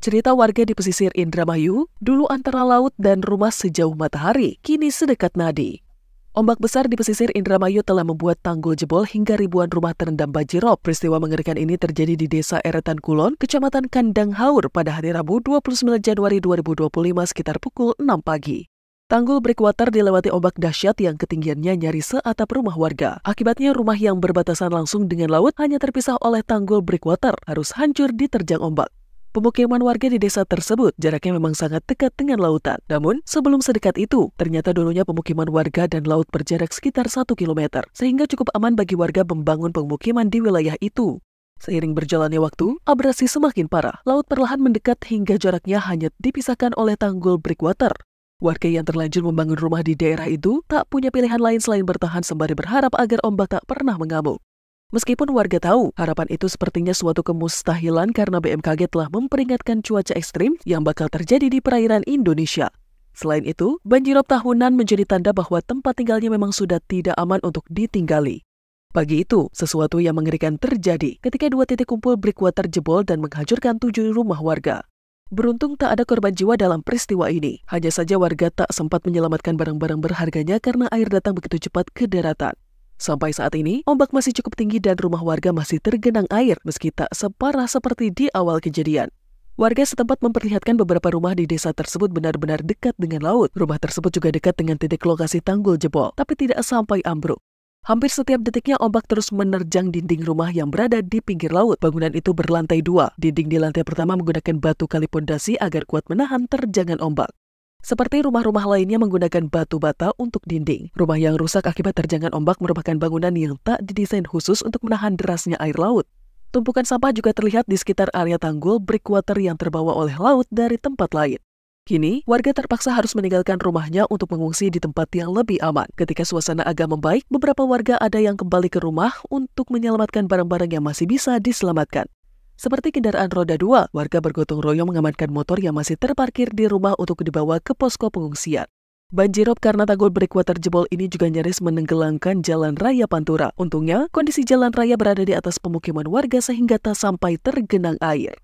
Cerita warga di pesisir Indramayu, dulu antara laut dan rumah sejauh matahari, kini sedekat nadi. Ombak besar di pesisir Indramayu telah membuat tanggul jebol hingga ribuan rumah terendam banjirop. Peristiwa mengerikan ini terjadi di Desa Eretan Kulon, Kecamatan Kandang Haur pada hari Rabu 29 Januari 2025 sekitar pukul 6 pagi. Tanggul breakwater dilewati ombak dahsyat yang ketinggiannya nyaris seatap rumah warga. Akibatnya rumah yang berbatasan langsung dengan laut hanya terpisah oleh tanggul breakwater harus hancur diterjang ombak. Pemukiman warga di desa tersebut jaraknya memang sangat dekat dengan lautan. Namun, sebelum sedekat itu, ternyata dulunya pemukiman warga dan laut berjarak sekitar 1 km, sehingga cukup aman bagi warga membangun pemukiman di wilayah itu. Seiring berjalannya waktu, abrasi semakin parah. Laut perlahan mendekat hingga jaraknya hanya dipisahkan oleh tanggul breakwater. Warga yang terlanjur membangun rumah di daerah itu tak punya pilihan lain selain bertahan sembari berharap agar ombak tak pernah mengamuk. Meskipun warga tahu harapan itu sepertinya suatu kemustahilan karena BMKG telah memperingatkan cuaca ekstrim yang bakal terjadi di perairan Indonesia. Selain itu, banjirop tahunan menjadi tanda bahwa tempat tinggalnya memang sudah tidak aman untuk ditinggali. Pagi itu, sesuatu yang mengerikan terjadi ketika 2 titik kumpul breakwater jebol dan menghancurkan 7 rumah warga. Beruntung tak ada korban jiwa dalam peristiwa ini. Hanya saja warga tak sempat menyelamatkan barang-barang berharganya karena air datang begitu cepat ke daratan. Sampai saat ini, ombak masih cukup tinggi dan rumah warga masih tergenang air meski tak separah seperti di awal kejadian. Warga setempat memperlihatkan beberapa rumah di desa tersebut benar-benar dekat dengan laut. Rumah tersebut juga dekat dengan titik lokasi tanggul jebol, tapi tidak sampai ambruk. Hampir setiap detiknya ombak terus menerjang dinding rumah yang berada di pinggir laut. Bangunan itu berlantai 2. Dinding di lantai pertama menggunakan batu kali pondasi agar kuat menahan terjangan ombak. Seperti rumah-rumah lainnya menggunakan batu bata untuk dinding. Rumah yang rusak akibat terjangan ombak merupakan bangunan yang tak didesain khusus untuk menahan derasnya air laut. Tumpukan sampah juga terlihat di sekitar area tanggul breakwater yang terbawa oleh laut dari tempat lain. Kini, warga terpaksa harus meninggalkan rumahnya untuk mengungsi di tempat yang lebih aman. Ketika suasana agak membaik, beberapa warga ada yang kembali ke rumah untuk menyelamatkan barang-barang yang masih bisa diselamatkan. Seperti kendaraan roda 2, warga bergotong royong mengamankan motor yang masih terparkir di rumah untuk dibawa ke posko pengungsian. Banjirop karena tanggul breakwater jebol ini juga nyaris menenggelamkan jalan raya Pantura. Untungnya, kondisi jalan raya berada di atas pemukiman warga sehingga tak sampai tergenang air.